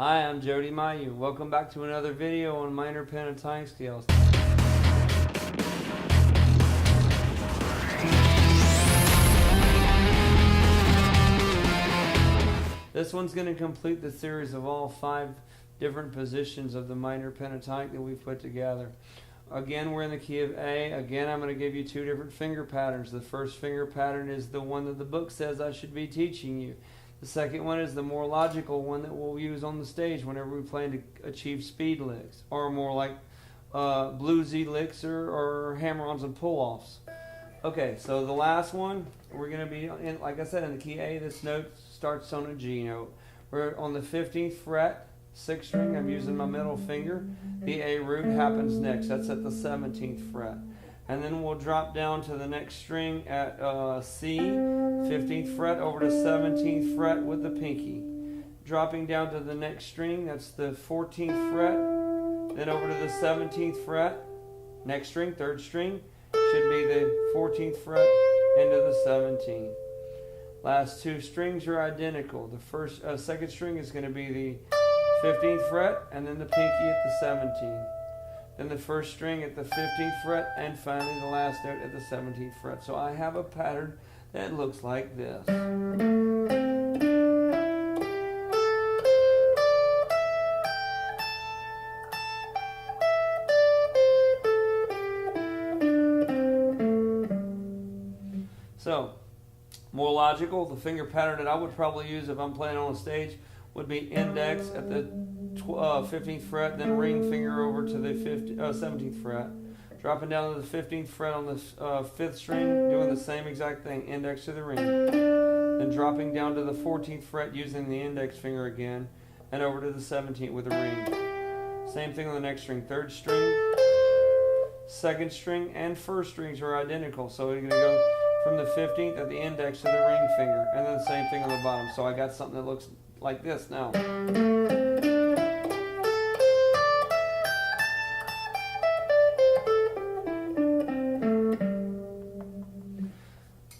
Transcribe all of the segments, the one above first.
Hi, I'm Jody Mayeux. Welcome back to another video on minor pentatonic scales. This one's going to complete the series of all 5 different positions of the minor pentatonic that we've put together. Again, we're in the key of A. Again, I'm going to give you 2 different finger patterns. The first finger pattern is the one that the book says I should be teaching you. The second one is the more logical one that we'll use on the stage whenever we plan to achieve speed licks, or more like bluesy licks or hammer-ons and pull-offs. Okay, so the last one, we're going to be, in, like I said, in the key A. This note starts on a G note. We're on the 15th fret, 6th string. I'm using my middle finger. The A root happens next. That's at the 17th fret. And then we'll drop down to the next string at C, 15th fret, over to 17th fret with the pinky. Dropping down to the next string, that's the 14th fret, then over to the 17th fret. Next string, 3rd string, should be the 14th fret into the 17th. Last 2 strings are identical. The second string is going to be the 15th fret, and then the pinky at the 17th. Then the first string at the 15th fret, and finally the last note at the 17th fret. So I have a pattern that looks like this. So, more logical, the finger pattern that I would probably use if I'm playing on a stage would be index at the 15th fret, then ring finger over to the 17th fret. Dropping down to the 15th fret on the 5th string, doing the same exact thing, index to the ring. Then dropping down to the 14th fret using the index finger again, and over to the 17th with a ring. Same thing on the next string, 3rd string, 2nd string, and 1st strings are identical. So we're going to go from the 15th at the index to the ring finger, and then the same thing on the bottom. So I got something that looks like this now.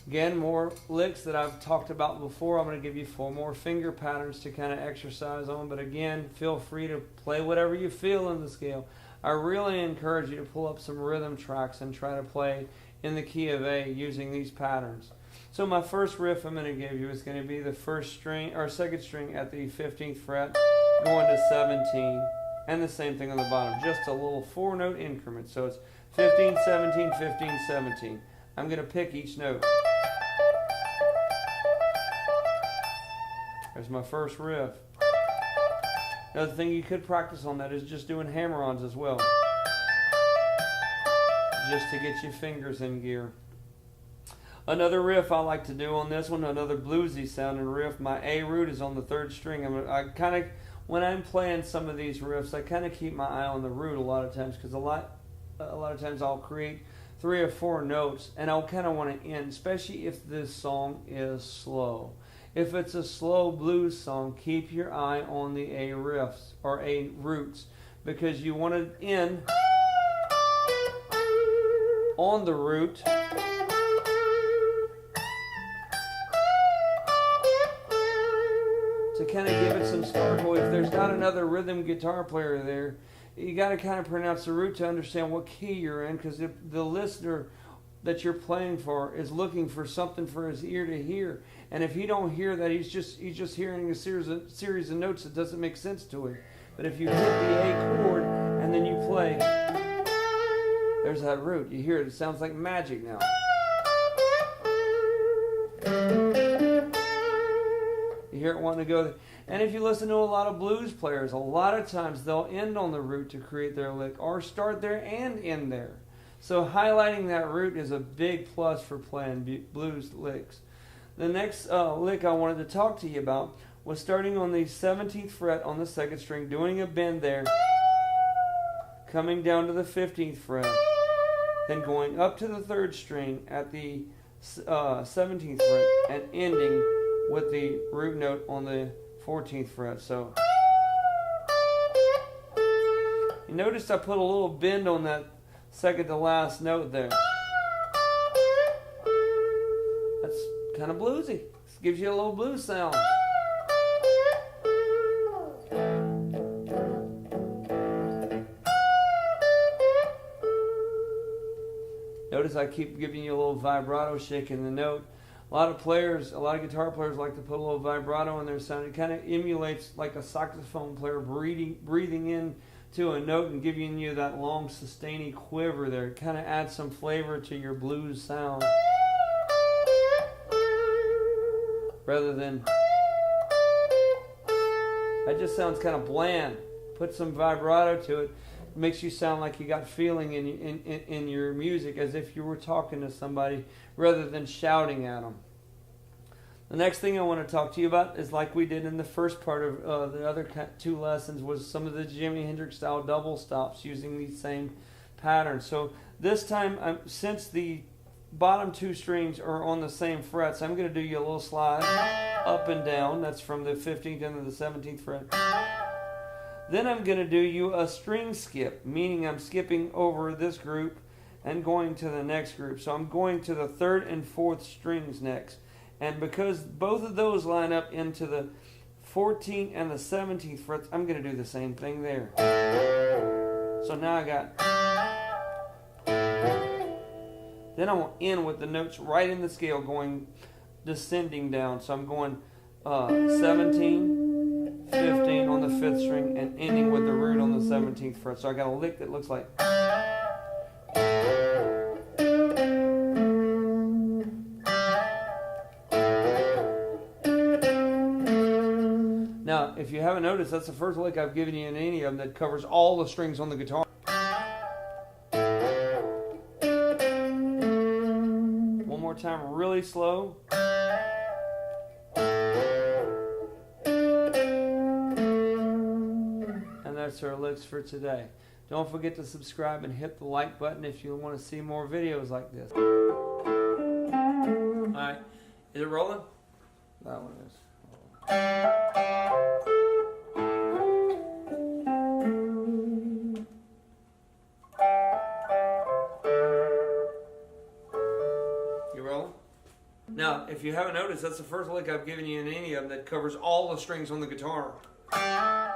Again, more licks that I've talked about before. I'm going to give you 4 more finger patterns to kind of exercise on. But again, feel free to play whatever you feel in the scale. I really encourage you to pull up some rhythm tracks and try to play in the key of A using these patterns. So my first riff I'm going to give you is going to be the 1st string or 2nd string at the 15th fret, going to 17, and the same thing on the bottom. Just a little 4-note increment. So it's 15, 17, 15, 17. I'm going to pick each note. There's my first riff. Another thing you could practice on that is just doing hammer-ons as well, just to get your fingers in gear. Another riff I like to do on this one, another bluesy sounding riff. My A root is on the 3rd string. When I'm playing some of these riffs, I kind of keep my eye on the root a lot of times, because a lot of times I'll create 3 or 4 notes, and I'll kind of want to end, especially if this song is slow. If it's a slow blues song, keep your eye on the A riffs or A roots, because you want to end on the root to kind of give it some sparkle. If there's not another rhythm guitar player there, you got to kind of pronounce the root to understand what key you're in, because if the listener that you're playing for is looking for something for his ear to hear, and if he don't hear that, he's just hearing a series of notes that doesn't make sense to him. But if you hit the A chord and then you play, there's that root. You hear it. It sounds like magic now. You hear it wanting to go there. And if you listen to a lot of blues players, a lot of times they'll end on the root to create their lick, or start there and end there. So highlighting that root is a big plus for playing blues licks. The next lick I wanted to talk to you about was starting on the 17th fret on the 2nd string, doing a bend there, coming down to the 15th fret, then going up to the 3rd string at the 17th fret, and ending with the root note on the 14th fret. So you notice I put a little bend on that second to last note there. That's kind of bluesy. This gives you a little blues sound. Notice I keep giving you a little vibrato shake in the note. A lot of guitar players like to put a little vibrato in their sound. It kind of emulates like a saxophone player breathing in to a note and giving you that long sustaining quiver there. It kind of adds some flavor to your blues sound. Rather than, that just sounds kind of bland. Put some vibrato to it. It makes you sound like you got feeling in your music, as if you were talking to somebody rather than shouting at them. The next thing I want to talk to you about is, like we did in the first part of the other 2 lessons, was some of the Jimi Hendrix style double stops using these same patterns. So this time, since the bottom 2 strings are on the same frets, I'm going to do you a little slide up and down. That's from the 15th into the 17th fret. Then I'm going to do you a string skip, meaning I'm skipping over this group and going to the next group. So I'm going to the 3rd and 4th strings next. And because both of those line up into the 14th and the 17th frets, I'm going to do the same thing there. So now I got... Then I will end with the notes right in the scale going descending down. So I'm going 17, 15 on the 5th string and ending with the root on the 17th fret. So I got a lick that looks like... Now, if you haven't noticed, that's the first lick I've given you in any of them that covers all the strings on the guitar. One more time, really slow. And that's our licks for today. Don't forget to subscribe and hit the like button if you want to see more videos like this. Alright, is it rolling? That one is. You rolling? Now, if you haven't noticed, that's the first lick I've given you in any of them that covers all the strings on the guitar. Ah.